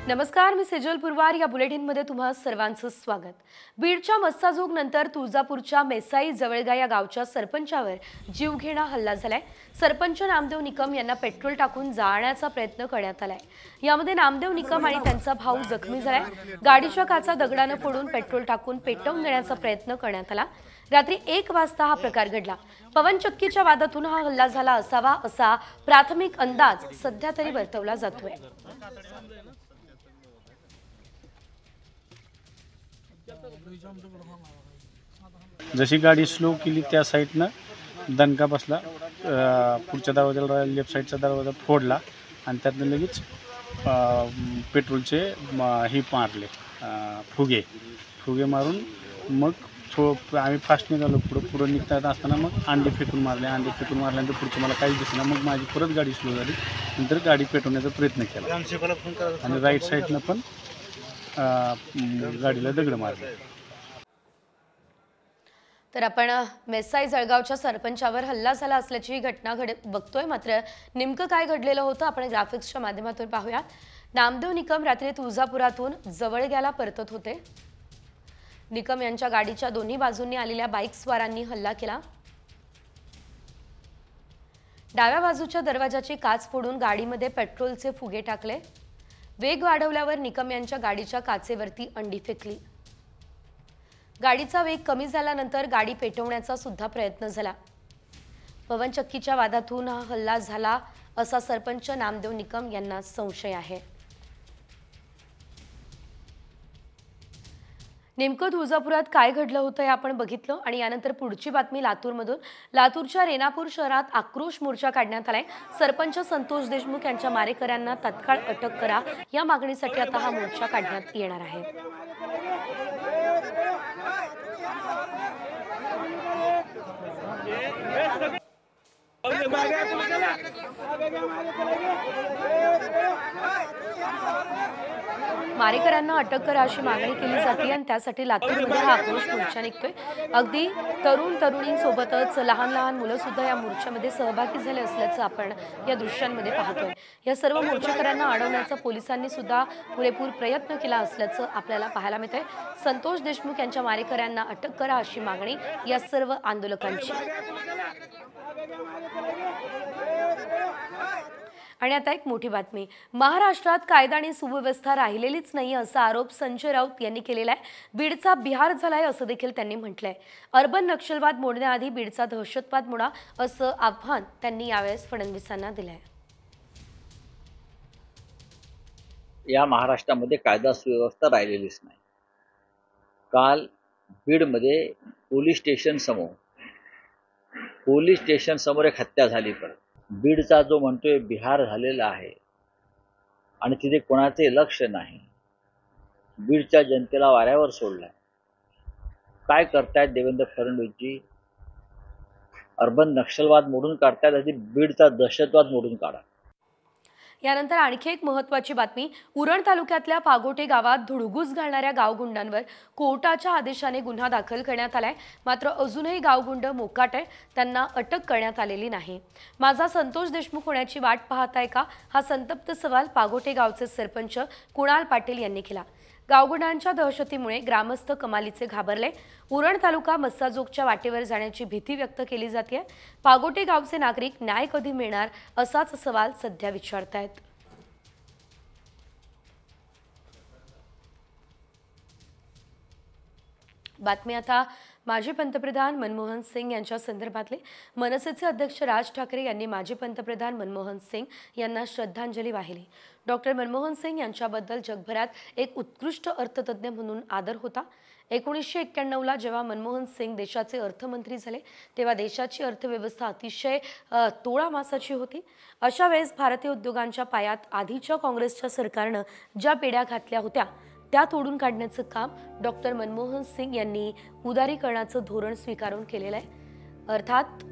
नमस्कार, मी सेजल पुरवार. या बुलेटिनमध्ये तुम्हा सर्वांचं स्वागत. बीडच्या मस्साजोग नंतर तुळजापूरच्या मेसाई जवळगा या गावच्या सरपंचावर जीवघेणा हल्ला झालाय. सरपंच नामदेव निकम यांना पेट्रोल टाकून जाळण्याचा प्रयत्न करण्यात आलाय. यामध्ये नामदेव निकम आणि त्यांचा भाऊ जखमी झालाय. गाडीच्या काचा दगडाने फोडून पेट्रोल टाकून पेटवून देण्याचा प्रयत्न करण्यात आला. रात्री 1 वाजता हा प्रकार घडला. पवनचक्कीच्या वादातून हा हल्ला झाला असावा असा प्राथमिक अंदाज सध्या तरी वर्तवला जातोय. जशी गाडी स्लो केली त्या साईडनं दणका बसला. पुढच्या दरवाजाला लेफ्ट साईडचा दरवाजा फोडला आणि त्यातनं लगेच पेट्रोलचे हे मारले, फुगे मारून मग आम्ही फास्ट निघालो. पुढं निघता असताना मग अंडे फेकून मारल्यानंतर पुढचं मला काहीच दिसलं. मग माझी परत गाडी स्लो झाली. नंतर गाडी पेटवण्याचा प्रयत्न केला आणि राईट साईडनं पण गाडीला दगड मारले. तर आपण मेसाई जळगावच्या सरपंचावर हल्ला झाला असल्याची घटना बघतोय. मात्र नेमकं काय घडलेलं होतं आपण ग्राफिक्सच्या माध्यमातून पाहूयात. नामदेव निकम रात्री तुळजापुरातून जवळग्याला परतत होते. निकम यांच्या गाडीच्या दोन्ही बाजूंनी आलेल्या बाईक स्वारांनी हल्ला केला. डाव्या बाजूच्या दरवाजाची काच फोडून गाडीमध्ये पेट्रोलचे फुगे टाकले. वेग वाढवल्यावर निकम यांच्या गाडीच्या काचेवरती अंडी फेकली. गाडीचा वेग कमी झाल्यानंतर गाडी पेटवण्याचा सुद्धा प्रयत्न झाला. पवनचक्कीच्या वादातून हा हल्ला झाला असा सरपंच नामदेव निकम यांना संशय आहे. नेमकं तुळजापुरात काय घडलं होतं हे आपण बघितलं आणि यानंतर पुढची बातमी लातूरमधून. लातूरच्या रेणापूर शहरात आक्रोश मोर्चा काढण्यात आलाय. सरपंच संतोष देशमुख यांच्या मारेकऱ्यांना तत्काळ अटक करा या मागणीसाठी आता हा मोर्चा काढण्यात येणार आहे. मारेकऱ्यांना अटक करा अशी मागणी केली जाते आणि त्यासाठी लातूरमध्ये हा आक्रोश मोर्चा निघतोय. अगदी तरुण तरुणींसोबतच लहान मुलं सुद्धा या मोर्चामध्ये सहभागी झाले असल्याचं आपण या दृश्यांमध्ये पाहतोय. या सर्व मोर्चेकऱ्यांना अडवण्याचा पोलिसांनी सुद्धा पुरेपूर प्रयत्न केला असल्याचं आपल्याला पाहायला मिळतंय. संतोष देशमुख यांच्या मारेकऱ्यांना अटक करा अशी मागणी या सर्व आंदोलकांची. आणि आता एक मोठी बातमी. महाराष्ट्रात कायदा आणि सुव्यवस्था राहिलेलीच नाही असा आरोप संजय राऊत यांनी केलेला आहे. बीडचा बिहार झालाय असं देखील त्यांनी म्हटलंय. अर्बन नक्षलवाद मोडण्याआधी बीडचा दहशतवाद मोडा असं आव्हान त्यांनी यावेळेस फडणवीसांना दिलंय. या महाराष्ट्रामध्ये कायदा सुव्यवस्था राहिलेलीच नाही. काल बीडमध्ये पोलीस स्टेशन समोर एक हत्या झाली. परत बीडचा जो म्हणतोय बिहार झालेला आहे आणि तिथे कोणाचे लक्ष नाही. बीडच्या जनतेला वाऱ्यावर सोडलाय. काय करतायत देवेंद्र फडणवीसजी? अर्बन नक्षलवाद मोडून काढतायत, आधी बीडचा दहशतवाद मोडून काढा. यानंतर आणखी एक महत्त्वाची बातमी. उरण तालुक्यातल्या पागोटे गावात धुडगूस घालणाऱ्या गावगुंडांवर कोर्टाच्या आदेशाने गुन्हा दाखल करण्यात आलाय. मात्र अजूनही गावगुंड मोकाट आहे, त्यांना अटक करण्यात आलेली नाही. माझा संतोष देशमुख होण्याची वाट पाहताय का, हा संतप्त सवाल पागोटे गावचे सरपंच कुणाल पाटील यांनी केला. गावगुंडांच्या दहशतीमुळे ग्रामस्थ कमालीचे घाबरले. उरण तालुका मस्साजोगच्या वाटेवर जाण्याची भीती व्यक्त केली जाते. पागोटे गावचे नागरिक न्याय कधी मिळणार असाच सवाल सध्या विचारतायत. बातमी आता माजी पंतप्रधान मनमोहन सिंग यांच्या संदर्भातले. मनसेचे अध्यक्ष राज ठाकरे यांनी माजी पंतप्रधान मनमोहन सिंग यांना श्रद्धांजली वाहिली. डॉक्टर मनमोहन सिंग यांच्याबद्दल जगभरात एक उत्कृष्ट अर्थतज्ञ म्हणून आदर होता. 1991ला जेव्हा मनमोहन सिंग देशाचे अर्थमंत्री झाले तेव्हा देशाची अर्थव्यवस्था अतिशय तोळामासाची होती. अशा वेळेस भारतीय उद्योगांच्या पायात आधीच्या काँग्रेसच्या सरकारनं ज्या पेड्या घातल्या होत्या त्या तोडून काढण्याचं काम डॉक्टर मनमोहन सिंग यांनी उदारीकरणाचं धोरण स्वीकारून केलेलं आहे. अर्थात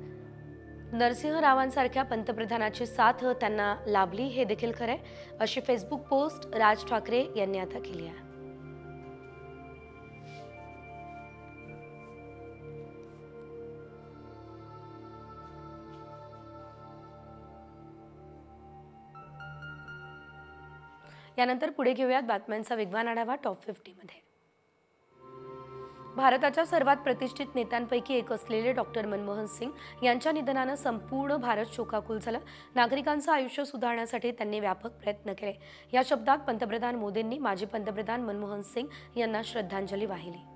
नरसिंह रावांसारख्या पंतप्रधानाची साथ त्यांना लाभली हे देखील खरंय, अशी फेसबुक पोस्ट राज ठाकरे यांनी आता केली आहे. यानंतर पुढे घेऊयात बातम्यांचा वेगवान आढावा टॉप 50 मध्ये। भारताच्या सर्वात प्रतिष्ठित नेत्यांपैकी एक असलेले डॉक्टर मनमोहन सिंग यांच्या निधनानं संपूर्ण भारत शोकाकुल झाला। नागरिकांचं आयुष्य सुधारण्यासाठी त्यांनी व्यापक प्रयत्न केले। या शब्दात पंतप्रधान मोदींनी माजी पंतप्रधान मनमोहन सिंग यांना श्रद्धांजली वाहिली।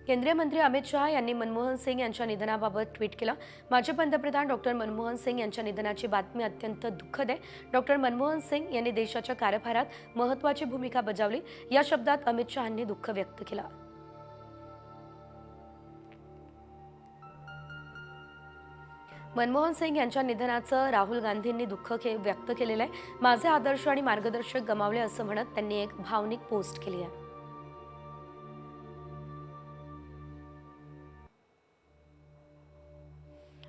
केंद्रीय मंत्री अमित शहा यांनी मनमोहन सिंग यांच्या निधनाबाबत ट्विट केलं। माजी पंतप्रधान डॉक्टर मनमोहन सिंग यांच्या निधनाची बातमी अत्यंत दुःखद आहे। डॉक्टर मनमोहन सिंग यांनी देशाच्या कारभारात महत्त्वाची भूमिका बजावली। या शब्दात अमित शहांनी दुःख व्यक्त केलं। मनमोहन सिंग यांच्या निधनाचं राहुल गांधींनी दुःख व्यक्त केलेलं आहे। माझे आदर्श आणि मार्गदर्शक गमावले असं म्हणत त्यांनी एक भावनिक पोस्ट केली आहे।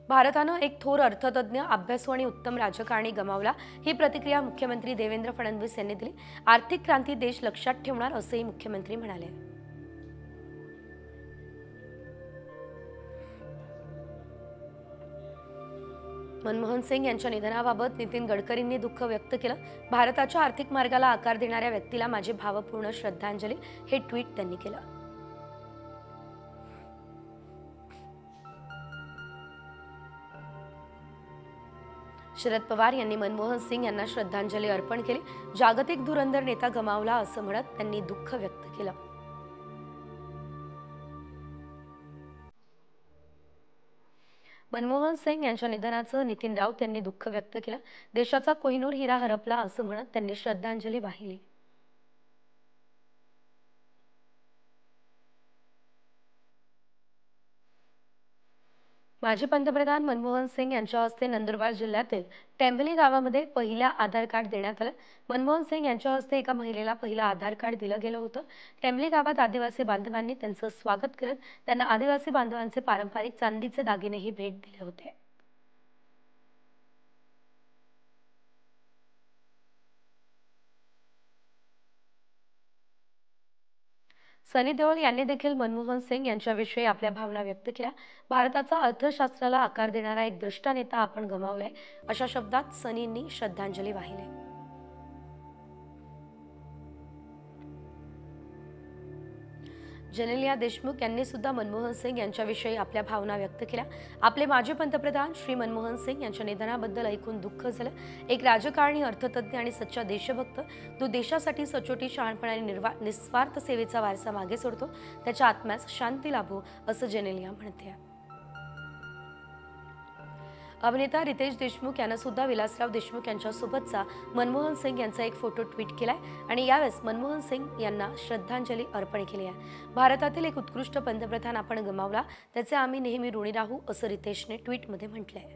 भारतानं एक थोर अर्थतज्ञ, अभ्यासू आणि उत्तम राजकारणी गमावला। ही प्रतिक्रिया मुख्यमंत्री देवेंद्र फडणवीस यांनी दिली। आर्थिक क्रांती देश लक्षात ठेवणार असंही मुख्यमंत्री म्हणाले। मनमोहन सिंग यांच्या निधनाबाबत नितीन गडकरींनी दुःख व्यक्त केलं। भारताच्या आर्थिक मार्गाला आकार देणाऱ्या व्यक्तीला माझी भावपूर्ण श्रद्धांजली, हे ट्विट त्यांनी केलं। शरद पवार यांनी मनमोहन सिंग यांना श्रद्धांजली अर्पण केली। जागतिक धुरंधर नेता गमावला असं म्हणत त्यांनी दुःख व्यक्त केलं। मनमोहन सिंग यांच्या निधनाचं नितीन राऊत यांनी दुःख व्यक्त केलं। देशाचा कोहिनूर हिरा हरपला असं म्हणत त्यांनी श्रद्धांजली वाहिली। माजी पंतप्रधान मनमोहन सिंग यांच्या हस्ते नंदुरबार जिल्ह्यातील टेंभली गावामध्ये पहिला आधार कार्ड देण्यात आलं। मनमोहन सिंग यांच्या हस्ते एका महिलेला पहिला आधार कार्ड दिलं गेलं होतं। टेंभली गावात आदिवासी बांधवांनी त्यांचं स्वागत करत त्यांना आदिवासी बांधवांचे पारंपरिक चांदीचे दागिनेही भेट दिले होते। सनी देओल यांनी देखील मनमोहन सिंग यांच्याविषयी आपल्या भावना व्यक्त केल्या। भारताचा अर्थशास्त्राला आकार देणारा एक द्रष्टा नेता आपण गमावलाय, अशा शब्दात सनींनी श्रद्धांजली वाहिली। जेनेलिया देशमुख यांनी सुद्धा मनमोहन सिंग यांच्याविषयी आपल्या भावना व्यक्त केल्या। आपले माजी पंतप्रधान श्री मनमोहन सिंग यांच्या निधनाबद्दल ऐकून दुःख झालं। एक राजकारणी, अर्थतज्ञ आणि सच्चा देशभक्त, तो देशासाठी सचोटी, शहाणपण आणि निस्वार्थ सेवेचा वारसा मागे सोडतो। त्याच्या आत्म्यास शांती लाभो असं जेनेलिया म्हणते। अभिनेता रितेश देशमुख यांना सुद्धा विलासराव देशमुख यांच्यासोबतचा मनमोहन सिंग यांचा एक फोटो ट्विट केलाय आणि यावेळेस मनमोहन सिंग यांना श्रद्धांजली अर्पण केली आहे। भारतातील एक उत्कृष्ट पंतप्रधान आपण गमावला, त्याचे आम्ही नेहमी ऋणी राहू असं रितेशने ट्विटमध्ये म्हटलंय।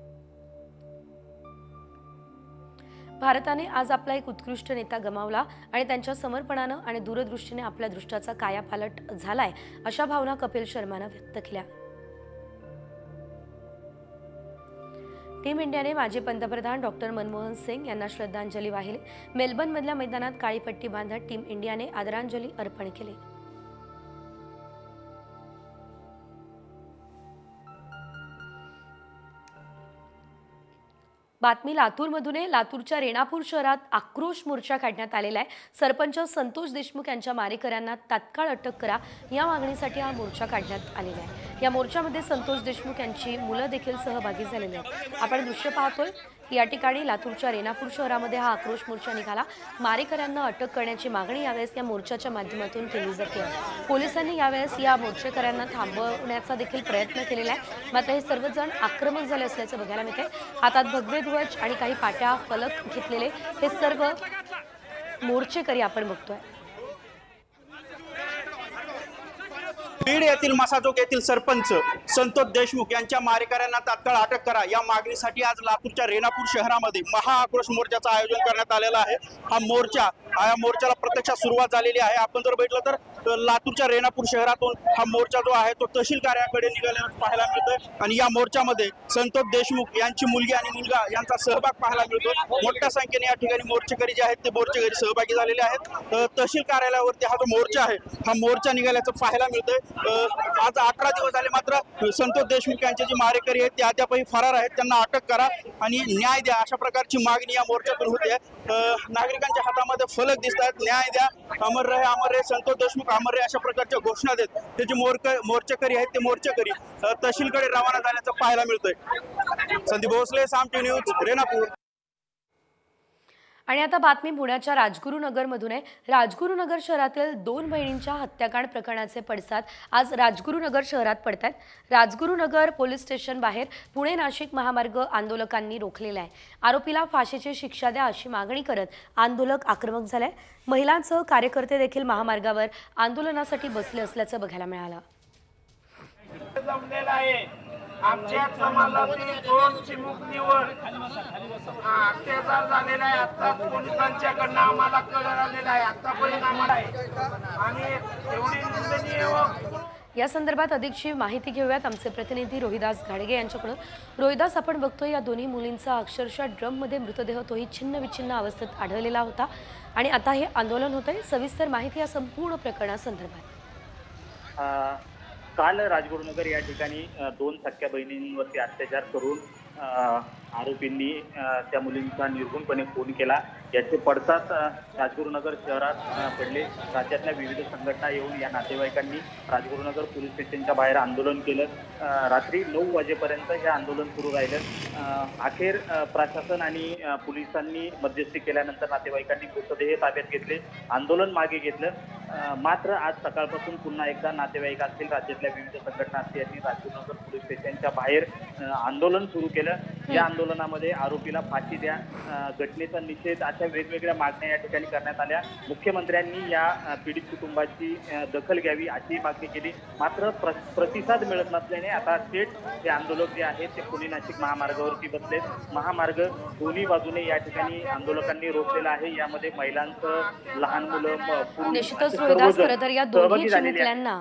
भारताने आज आपला एक उत्कृष्ट नेता गमावला आणि त्यांच्या समर्पणानं आणि दूरदृष्टीने आपल्या दृष्टाचा कायापालट झालाय, अशा भावना कपिल शर्मानं व्यक्त केल्या। टीम इंडियाने माजी पंतप्रधान डॉक्टर मनमोहन सिंग यांना श्रद्धांजली वाहिली। मेलबर्नमधल्या मैदानात काळी पट्टी बांधत टीम इंडियाने आदरांजली अर्पण केली। बातमी लातूरमधून आहे। लातूरच्या रेणापूर शहरात आक्रोश मोर्चा काढण्यात आलेला आहे। सरपंच संतोष देशमुख यांच्या मारेकऱ्यांना तात्काळ अटक करा, या मागणीसाठी हा मोर्चा काढण्यात आलेला आहे। या मोर्चामध्ये संतोष देशमुख यांची मुलं देखील सहभागी झालेले आहेत। आपण दृश्य पाहतोय, या ठिकाणी लातूरच्या रेणापूर शहरामध्ये हा आक्रोश मोर्चा निघाला। मारेकऱ्यांना अटक करण्याची मागणी यावेळेस या मोर्चाच्या माध्यमातून केली जाते। पोलिसांनी यावेळेस या मोर्चेकऱ्यांना थांबवण्याचा देखील प्रयत्न केलेला आहे, मात्र हे सर्वजण आक्रमक झाले असल्याचं बघायला मिळतंय। हातात भगवे ध्वज आणि काही पाट्या, फलक घेतलेले हे सर्व मोर्चेकरी आपण बघतोय। बीड येथील मसाजोग येथील सरपंच संतोष देशमुख यांच्या मारेकऱ्यांना तात्काळ अटक करा, या मागणीसाठी आज लातूरच्या रेणापूर शहरामध्ये महाआक्रोश मोर्चाचं आयोजन करण्यात आलेलं आहे। या मोर्चाला प्रत्यक्षात सुरुवात झालेली आहे। आपण जर बघितलं तर लातूरच्या रेणापूर शहरातून हा मोर्चा जो आहे तो तहसील कार्यालयाकडे निघालेला पाहायला मिळतोय आणि या मोर्चामध्ये संतोष देशमुख यांची मुलगी आणि मुलगा यांचा सहभाग पाहायला मिळतो। मोठ्या संख्येने या ठिकाणी मोर्चेकरी जे आहेत ते मोर्चेकरी सहभागी झालेले आहेत। तहसील कार्यालयावरती हा जो मोर्चा आहे, हा मोर्चा निघाल्याचं पाहायला मिळतंय। आज 11 दिवस झाले, मात्र संतोष देशमुख यांचे जे मारेकरी आहेत ते अद्यापही फरार आहेत, त्यांना अटक करा आणि न्याय द्या अशा प्रकारची मागणी या मोर्चातून होते. नागरिकांच्या हातामध्ये फलक दिसत आहेत, न्याय द्या, अमर रहे संतोष देशमुख अमर रहे अशा प्रकारच्या घोषणा देत ते जे मोर्चेकरी आहेत ते मोर्चेकरी तहसीलकडे रवाना झाल्याचं पाहायला मिळतंय. संदीप भोसले, साम टी न्यूज, रेणापूर. आणि आता बातमी पुण्याच्या राजगुरुनगरमधून आहे. राजगुरुनगर शहरातील 2 बहिणींच्या हत्याकांड प्रकरणाचे पडसाद आज राजगुरुनगर शहरात पडतात. राजगुरुनगर पोलीस स्टेशन बाहेर पुणे नाशिक महामार्ग आंदोलकांनी रोखलेला आहे. आरोपीला फाशीची शिक्षा द्या अशी मागणी करत आंदोलक आक्रमक झाले. महिलांसह कार्यकर्ते देखील महामार्गावर आंदोलनासाठी बसले असल्याचं बघायला मिळालं. आमच्या समाजातील 2 चिमुकलीवर अत्याचार झालेला आहे. आता पोलिसांच्याकडनं आम्हाला कळलेला आहे, आतापर्यंत आम्हाला आहे आणि एवढी निंदनीय या संदर्भात अधिकची माहिती घेऊयात आमचे प्रतिनिधी रोहिदास घाडगे यांच्याकडून. रोहिदास, आपण बघतोय या दोन्ही मुलींचा अक्षरशः ड्रममध्ये मृतदेह तोही छिन्न विच्छिन्न अवस्थेत आढळलेला होता आणि आता हे आंदोलन होतंय. सविस्तर माहिती या संपूर्ण प्रकरणासंदर्भात. काल राजगुरुनगर या ठिकाणी 2 सख्या बहिणींवरती अत्याचार करून आरोपींनी त्या मुलींचा निर्घृणपणे खून केला. याचे पडसाद राजगुरुनगर शहरात पडले. राज्यातल्या विविध संघटना येऊन या नातेवाईकांनी राजगुरुनगर पोलीस स्टेशनच्या बाहेर आंदोलन केलं. रात्री 9 वाजेपर्यंत हे आंदोलन सुरू राहिलं. अखेर प्रशासन आणि पोलिसांनी मध्यस्थी केल्यानंतर नातेवाईकांनी मृतदेह ताब्यात घेतले, आंदोलन मागे घेतलं. मात्र आज सकाळपासून पुन्हा एकदा नातेवाईक असतील, राज्यातल्या विविध संघटना असतील यांनी राजगुरुनगर पोलीस स्टेशनच्या बाहेर आंदोलन सुरू केलं. या आंदोलनामध्ये आरोपीला फाशी द्या, घटनेचा निषेध अशा वेगवेगळ्या मागण्या या ठिकाणी करण्यात आल्या. मुख्यमंत्र्यांनी या पीडित कुटुंबाची दखल घ्यावी अशी मागणी केली. मात्र प्रतिसाद मिळत नसल्याने आता थेट हे आंदोलक जे आहेत ते पुणे नाशिक महामार्गावरती बसलेत. महामार्ग दोन्ही बाजूने या ठिकाणी आंदोलकांनी रोखलेला आहे. यामध्ये महिलांचं, लहान मुलं, निश्चितच रोहिदास, खरं तर या दोन्ही चिमुकल्यांना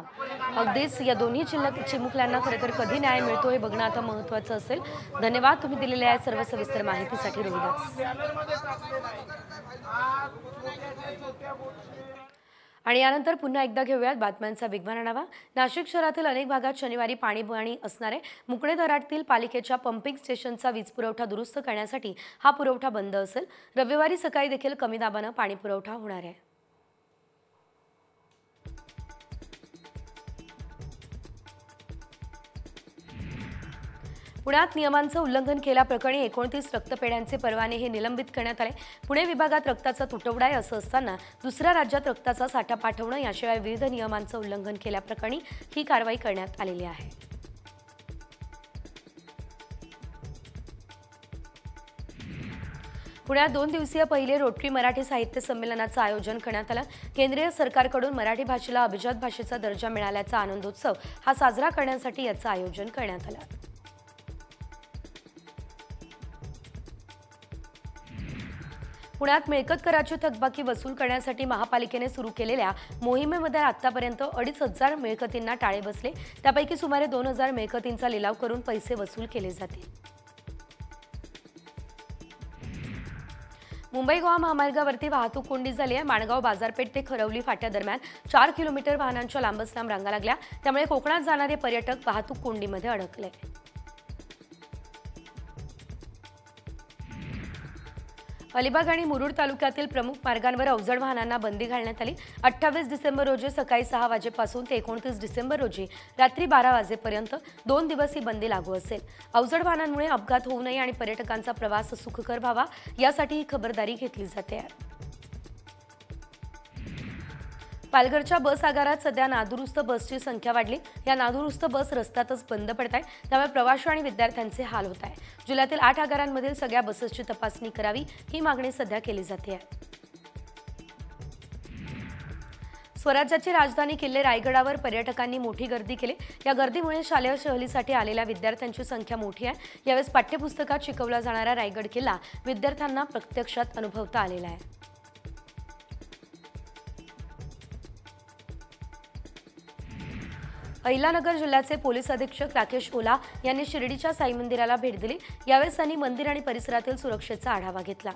अगदीच या दोन्ही चिमुकल्यांना खरं तर कधी न्याय मिळतो हे बघणं आता महत्त्वाचं असेल. धन्यवाद तुम्ही दिलेल्या सर्व सविस्तर माहितीसाठी रोहिदास. आणि यानंतर पुन्हा एकदा घेऊयात बातम्यांचा वेगवान आढावा. नाशिक शहरातील अनेक भागात शनिवारी पाणी असणारे मुकणे धरणातील पालिकेच्या पंपिंग स्टेशनचा वीज पुरवठा दुरुस्त करण्यासाठी हा पुरवठा बंद असेल. रविवारी सकाळी देखील कमी दाबानं पाणी पुरवठा होणार आहे. पुण्यात नियमांचं उल्लंघन केल्याप्रकरणी 29 रक्तपेढ्यांचे परवाने हे निलंबित करण्यात आले. पुणे विभागात रक्ताचा तुटवडा आहे असं असताना दुसऱ्या राज्यात रक्ताचा साठा पाठवणं याशिवाय विविध नियमांचं उल्लंघन केल्याप्रकरणी ही कारवाई करण्यात आलेली आहे. पुण्यात 2 दिवसीय पहिले रोटरी मराठी साहित्य संमेलनाचं आयोजन करण्यात आलं. केंद्रीय सरकारकडून मराठी भाषेला अभिजात भाषेचा दर्जा मिळाल्याचा आनंदोत्सव हा साजरा करण्यासाठी याचं आयोजन करण्यात आलं. पुण्यात मिळकत कराची थकबाकी वसूल करण्यासाठी महापालिकेने सुरू केलेल्या मोहिमेमध्ये आतापर्यंत 2,500 मिळकतींना टाळे बसले. त्यापैकी सुमारे 2,000 मिळकतींचा लिलाव करून पैसे वसूल केले जातील. मुंबई गोवा महामार्गावरती वाहतूक कोंडी झाली आहे. माणगाव बाजारपेठ ते खरवली फाट्या दरम्यान 4 किलोमीटर वाहनांच्या लांबच लांब रांगा लागल्या. त्यामुळे कोकणात जाणारे पर्यटक वाहतूक कोंडीमध्ये अडकले. अलिबाग आणि मुरुड तालुक्यातील प्रमुख मार्गांवर अवजड वाहनांना बंदी घालण्यात आली. 28 डिसेंबर रोजी सकाळी 6 वाजेपासून ते 29 डिसेंबर रोजी रात्री 12 वाजेपर्यंत 2 दिवस ही बंदी लागू असेल. अवजड वाहनांमुळे अपघात होऊ नये आणि पर्यटकांचा प्रवास सुखकर व्हावा यासाठी ही खबरदारी घेतली जाते. पालघरच्या बस आगारात सध्या नादुरुस्त बसची संख्या वाढली. या नादुरुस्त बस रस्त्यातच बंद पडत आहे. त्यामुळे प्रवासी आणि विद्यार्थ्यांचे हाल होत आहे. जिल्ह्यातील 8 आगारांमधील सगळ्या बसेसची तपासणी करावी ही मागणी सध्या केली जाते. स्वराज्याची राजधानी किल्ले रायगडावर पर्यटकांनी मोठी गर्दी केली. या गर्दीमुळे शालेय सहलीसाठी आलेल्या विद्यार्थ्यांची संख्या मोठी आहे. यावेळेस पाठ्यपुस्तकात शिकवला जाणारा रायगड किल्ला विद्यार्थ्यांना प्रत्यक्षात अनुभवता आलेला आहे. अहिल्यानगर जिल्ह्याचे पोलीस अधीक्षक राकेश ओला यांनी शिर्डीच्या साई मंदिराला भेट दिली. यावेळेस त्यांनी मंदिर आणि परिसरातील सुरक्षेचा आढावा घेतला.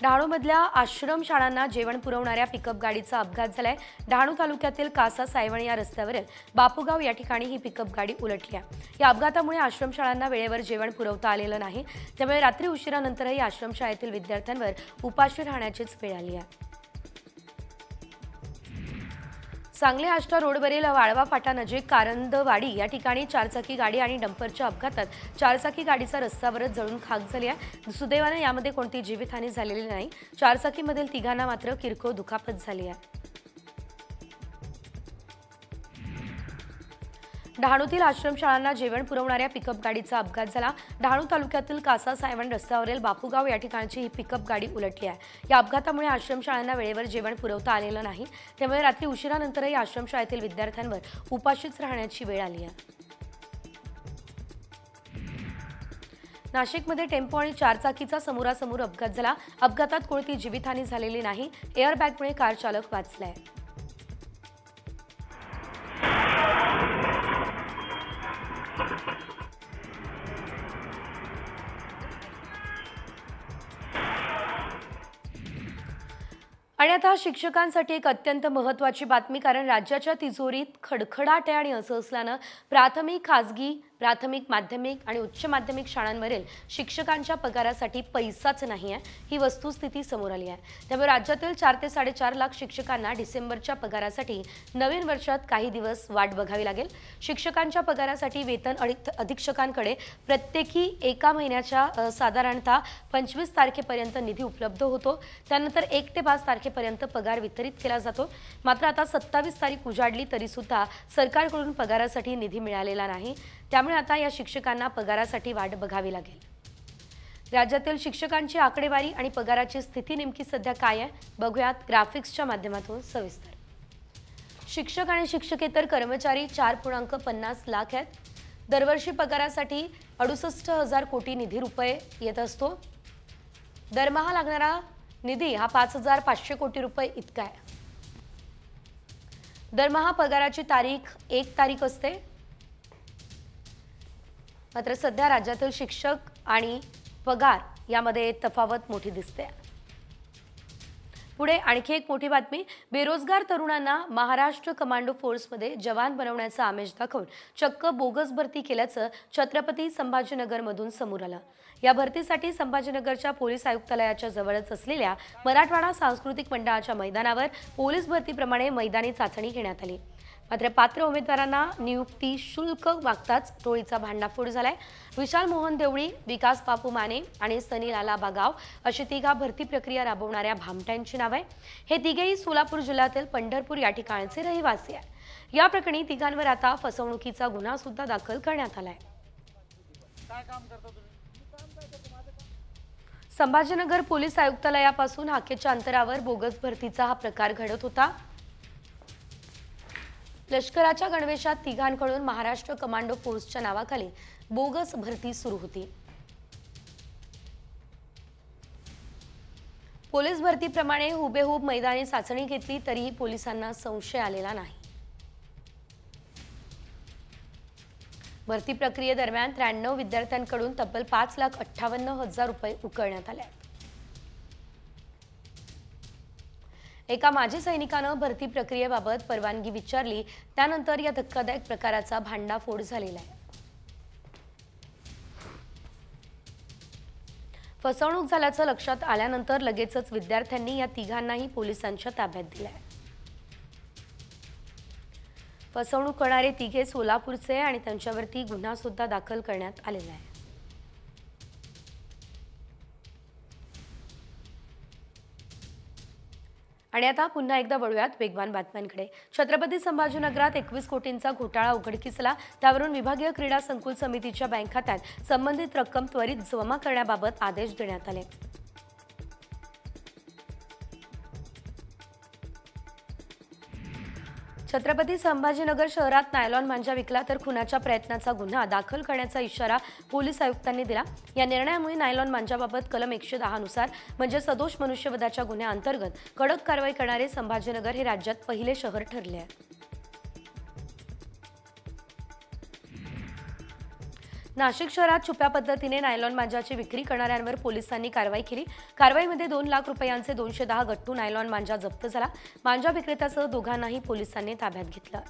डहाणूमधल्या आश्रमशाळांना जेवण पुरवणाऱ्या पिकअप गाडीचा अपघात झालाय। डहाणू तालुक्यातील कासा सायवण या रस्त्यावरील बापूगाव या ठिकाणी ही पिकअप गाडी उलटली आहे। या अपघातामुळे आश्रमशाळांना वेळेवर जेवण पुरवता आलेलं नाही, त्यामुळे रात्री उशिरानंतरही आश्रमशाळेतील विद्यार्थ्यांवर उपाशी राहण्याचीच वेळ आली आहे। सांगली आष्टा रोडवरील वाळवा फाटानजीक कारंदवाडी या ठिकाणी चारचाकी गाडी आणि डंपरच्या अपघातात चारचाकी गाडीचा रस्त्यावरच जळून खाक झाली आहे। सुदैवाने यामध्ये कोणतीही जीवितहानी झालेली नाही। चारचाकीमधील तिघांना मात्र किरकोळ दुखापत झाली आहे। डहाणूतील आश्रमशाळांना जेवण पुरवणाऱ्या पिकअप गाडीचा अपघात झाला। डहाणू तालुक्यातील कासा सायवण रस्त्यावरील बापूगाव या ठिकाणची ही पिकअप गाडी उलटली आहे। या अपघातामुळे आश्रमशाळांना वेळेवर जेवण पुरवता आलेलं नाही, त्यामुळे रात्री उशिरानंतरही आश्रमशाळेतील विद्यार्थ्यांवर उपाशीच राहण्याची वेळ आली आहे। नाशिकमध्ये टेम्पो आणि चारचाकीचा समोरासमोर अपघात झाला। अपघातात कोणतीही जीवितहानी झालेली नाही। एअरबॅगमुळे कार चालक वाचलाय। आणि आता शिक्षकांसाठी एक अत्यंत महत्त्वाची बातमी, कारण राज्याच्या तिजोरीत खडखडाट आहे आणि असं असल्यानं प्राथमिक, खासगी, प्राथमिक, माध्यमिक आणि उच्च माध्यमिक शाळांवरील शिक्षकांच्या पगारासाठी पैसाच नाही आहे, ही वस्तुस्थिती समोर आली आहे। त्यामुळे राज्यातील 4 ते 4.5 लाख शिक्षकांना डिसेंबरच्या पगारासाठी नवीन वर्षात काही दिवस वाट बघावी लागेल। शिक्षकांच्या पगारासाठी वेतन अधीक्षकांकडे प्रत्येकी एका महिन्याच्या साधारणतः 25 तारखेपर्यंत निधी उपलब्ध होतो। त्यानंतर 1 ते 5 तारखेपर्यंत पगार वितरित केला जातो। मात्र आता 27 तारीख उजाडली तरी सुद्धा सरकारकडून पगारासाठी निधी मिळालेला नाही, त्यामुळे आता या शिक्षकांना पगारासाठी वाट बघावी लागेल। राज्यातील शिक्षकांची आकडेवारी आणि पगाराची स्थिती नेमकी सध्या काय आहे बघूयात ग्राफिक्सच्या माध्यमातून सविस्तर। शिक्षक आणि शिक्षकेतर कर्मचारी 4.50 लाख आहेत। दरवर्षी पगारासाठी 68,000 कोटी निधी रुपये येत असतो। दरमहा लागणारा निधी हा 5,500 कोटी रुपये इतका आहे। दरमहा पगाराची तारीख 1 तारीख असते। मात्र सध्या राज्यातील शिक्षक आणि पगार यामध्ये तफावत मोठी दिसते। पुढे आणखी एक मोठी बातमी, बेरोजगार तरुणांना महाराष्ट्र कमांडो फोर्समध्ये जवान बनवण्याचा आमिष दाखवून चक्क बोगस भरती केल्याचं छत्रपती संभाजीनगरमधून समोर आलं। या भरतीसाठी संभाजीनगरच्या पोलीस आयुक्तालयाच्या जवळच असलेल्या मराठवाडा सांस्कृतिक मंडळाच्या मैदानावर पोलीस भरतीप्रमाणे मैदानी चाचणी घेण्यात आली। मात्र पात्र उमेदवारांना नियुक्ती शुल्क मागताच टोळीचा भांडाफोड झालाय। विशाल मोहन देवळी, विकास बापू माने आणि सनी लाला बागाव अशी तिघा भरती प्रक्रिया राबवणाऱ्या भामट्यांची नाव आहे। हे तिघेही सोलापूर जिल्ह्यातील पंढरपूर या ठिकाणचे रहिवासी आहेत। या प्रकरणी तिघांवर आता फसवणुकीचा गुन्हा सुद्धा दाखल करण्यात आलाय। संभाजीनगर पोलीस आयुक्तालयापासून हाकेच्या अंतरावर बोगस भरतीचा हा प्रकार घडत होता। लष्कराच्या गणवेशात तिघांकडून महाराष्ट्र कमांडो फोर्सच्या नावाखाली बोगस भरती सुरू होती। पोलीस भरतीप्रमाणे हुबेहूब मैदानी चाचणी घेतली तरीही पोलिसांना संशय आलेला नाही। भरती प्रक्रियेदरम्यान 93 विद्यार्थ्यांकडून तब्बल 5,58,000 रुपये उकळण्यात आले। एका माजी सैनिकानं भरती प्रक्रियेबाबत परवानगी विचारली, त्यानंतर या धक्कादायक प्रकाराचा भांडाफोड झालेला आहे। फसवणूक झाल्याचं लक्षात आल्यानंतर लगेचच विद्यार्थ्यांनी या तिघांनाही पोलिसांच्या ताब्यात दिलंय। फसवणूक करणारे तिघे सोलापूरचे आणि त्यांच्यावरती गुन्हा सुद्धा दाखल करण्यात आलेला आहे। आणि आता पुन्हा एकदा वळूयात वेगवान बातम्यांकडे। छत्रपती संभाजीनगरात 21 कोटींचा घोटाळा उघडकीस आला। त्यावरून विभागीय क्रीडा संकुल समितीच्या बँक खात्यात संबंधित रक्कम त्वरित जमा करण्याबाबत आदेश देण्यात आले। छत्रपती संभाजीनगर शहरात नायलॉन मांजा विकला तर खुनाच्या प्रयत्नाचा गुन्हा दाखल करण्याचा इशारा पोलीस आयुक्तांनी दिला। या निर्णयामुळे नायलॉन मांजाबाबत कलम 110 नुसार म्हणजे सदोष मनुष्यवधाच्या गुन्ह्याअंतर्गत कडक कारवाई करणारे संभाजीनगर हे राज्यात पहिले शहर ठरले आहे। नाशिक शहरात छुप्या पद्धतीने नायलॉन मांजाची विक्री करणाऱ्यांवर पोलिसांनी कारवाई केली। कारवाईमध्ये 2 लाख रुपयांचे 210 गट्टू नायलॉन मांजा जप्त झाला। मांजा विक्रेत्यासह दोघांनाही पोलिसांनी ताब्यात घेतलं।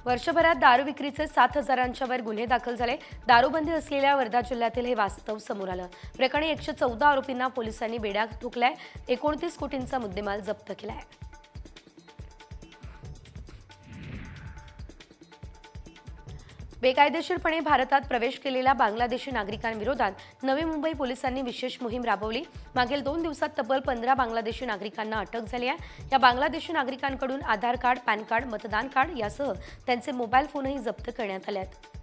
वर्षभरात दारू विक्रीचे 7,000च्या वर गुन्हे दाखल झाले। दारूबंदी असलेल्या वर्धा जिल्ह्यातील हे वास्तव समोर आलं। प्रकरणी 114 आरोपींना पोलिसांनी बेड्या ठोकलाय। 29 कोटींचा मुद्देमाल जप्त केलाय। बेकायदेशीरपणे भारतात प्रवेश केलेल्या बांगलादेशी नागरिकांविरोधात नवी मुंबई पोलिसांनी विशेष मोहीम राबवली। मागील 2 दिवसात तब्बल 15 बांगलादेशी नागरिकांना अटक झाली आहे। या बांगलादेशी नागरिकांकडून आधार कार्ड, पॅन कार्ड, मतदान कार्ड यासह त्यांचे मोबाईल फोनही जप्त करण्यात आले आहेत।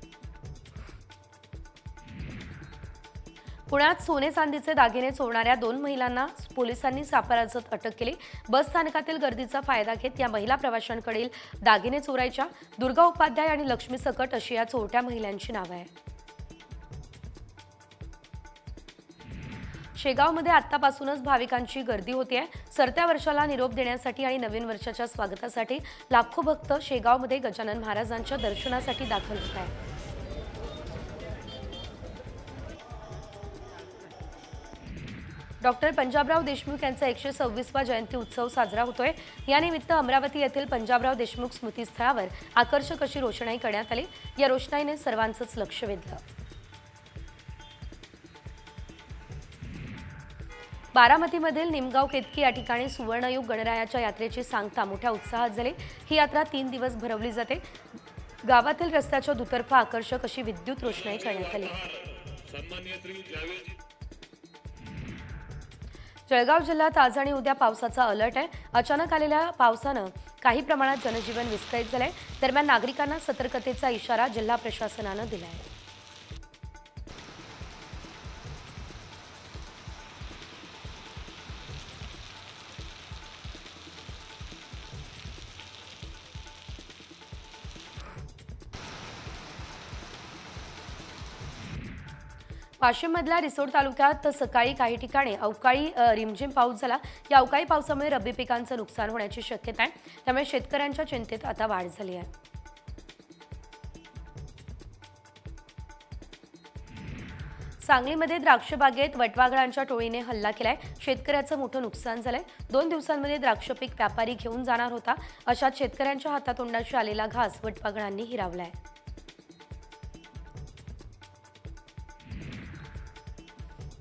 पुण्यात सोने चांदीचे दागिने चोरणाऱ्या 2 महिलांना पोलिसांनी सापळारचत अटक केली। बस स्थानकातील गर्दीचा फायदा घेत या महिला प्रवाशांकडील दागिने चोरायच्या। दुर्गा उपाध्याय आणि लक्ष्मी सकट अशी या चोरट्या महिलांची नावे आहेत। शेगावमध्ये आतापासूनच भाविकांची गर्दी होतीये। सरत्या वर्षाला निरोप देण्यासाठी आणि नवीन वर्षाच्या स्वागतासाठी लाखो भक्त शेगावमध्ये गजानन महाराजांच्या दर्शनासाठी दाखल होत आहेत। डॉक्टर पंजाबराव देशमुख यांचा 126वा जयंती उत्सव साजरा होतोय। यानिमित्त अमरावती येथील पंजाबराव देशमुख स्मृतीस्थळावर आकर्षक अशी रोषणाई करण्यात आली। या रोषणाईने सर्वांचंच लक्ष वेधलं। बारामतीमधील निमगाव केतकी या ठिकाणी सुवर्णयुग गणरायाच्या यात्रेची सांगता मोठ्या उत्साहात झाली। ही यात्रा 3 दिवस भरवली जाते। गावातील रस्त्याच्या दुतर्फा आकर्षक अशी विद्युत रोषणाई करण्यात आली। जळगाव जिल्ह्यात आज आणि उद्या पावसाचा अलर्ट आहे। अचानक आलेल्या पावसानं काही प्रमाणात जनजीवन विस्कळीत झालंय। दरम्यान नागरिकांना सतर्कतेचा इशारा जिल्हा प्रशासनानं दिला आहे। वाशिममधल्या रिसोड तालुक्यात सकाळी काही ठिकाणी अवकाळी रिमझिम पाऊस झाला। या अवकाळी पावसामुळे रब्बी पिकांचं नुकसान होण्याची शक्यता आहे। त्यामुळे शेतकऱ्यांच्या चिंतेत आता वाढ झाली आहे। सांगलीमध्ये द्राक्ष बागेत वटवाघळांच्या टोळीने हल्ला केलाय। शेतकऱ्याचं मोठं नुकसान झालंय। 2 दिवसांमध्ये द्राक्ष पीक व्यापारी घेऊन जाणार होता। अशात शेतकऱ्यांच्या हातातोंडाशी आलेला घास वटवाघळांनी हिरावलाय।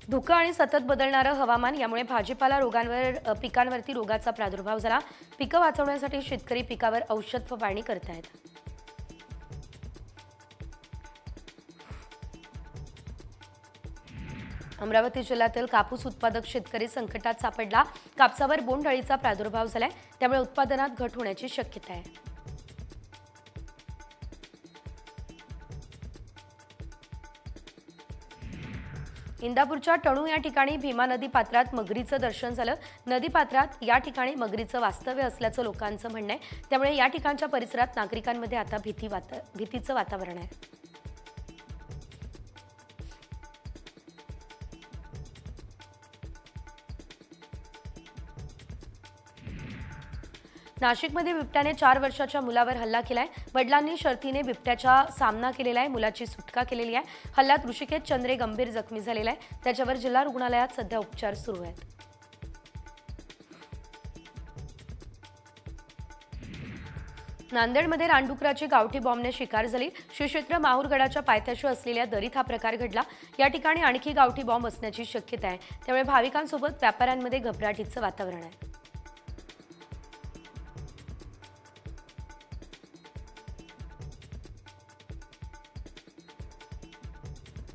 धुकं आणि सतत बदलणारं हवामान यामुळे भाजीपाला पिकांवरती रोगाचा प्रादुर्भाव झाला। पिकं वाचवण्यासाठी शेतकरी पिकावर औषध फवारणी करतायत। अमरावती जिल्ह्यातील कापूस उत्पादक शेतकरी संकटात सापडला। कापसावर बोंडअळीचा प्रादुर्भाव झालाय। त्यामुळे उत्पादनात घट होण्याची शक्यता आहे। इंदापूरच्या टणू या ठिकाणी भीमा नदी पात्रात मगरीचं दर्शन झालं। नदी पात्रात या ठिकाणी मगरीचं वास्तव्य असल्याचं लोकांचं म्हणणं आहे। त्यामुळे या ठिकाणच्या परिसरात नागरिकांमध्ये आता भीतीचं वातावरण आहे। नाशिकमध्ये बिबट्याने 4 वर्षाच्या मुलावर हल्ला केलाय। वडिलांनी शर्थीने बिबट्याचा सामना केलेला आहे। मुलाची सुटका केलेली आहे। हल्ल्यात ऋषिकेश चंद्रे गंभीर जखमी झालेला आहे। त्याच्यावर जिल्हा रुग्णालयात सध्या उपचार सुरू आहेत। नांदेडमध्ये रानडुकराची गावठी बॉम्बने शिकार झाली। श्री क्षेत्र माहूरगडाच्या पायथ्याशी असलेल्या दरीत हा प्रकार घडला। या ठिकाणी आणखी गावठी बॉम्ब असण्याची शक्यता आहे। त्यामुळे भाविकांसोबत व्यापाऱ्यांमध्ये घबराटीचं वातावरण आहे।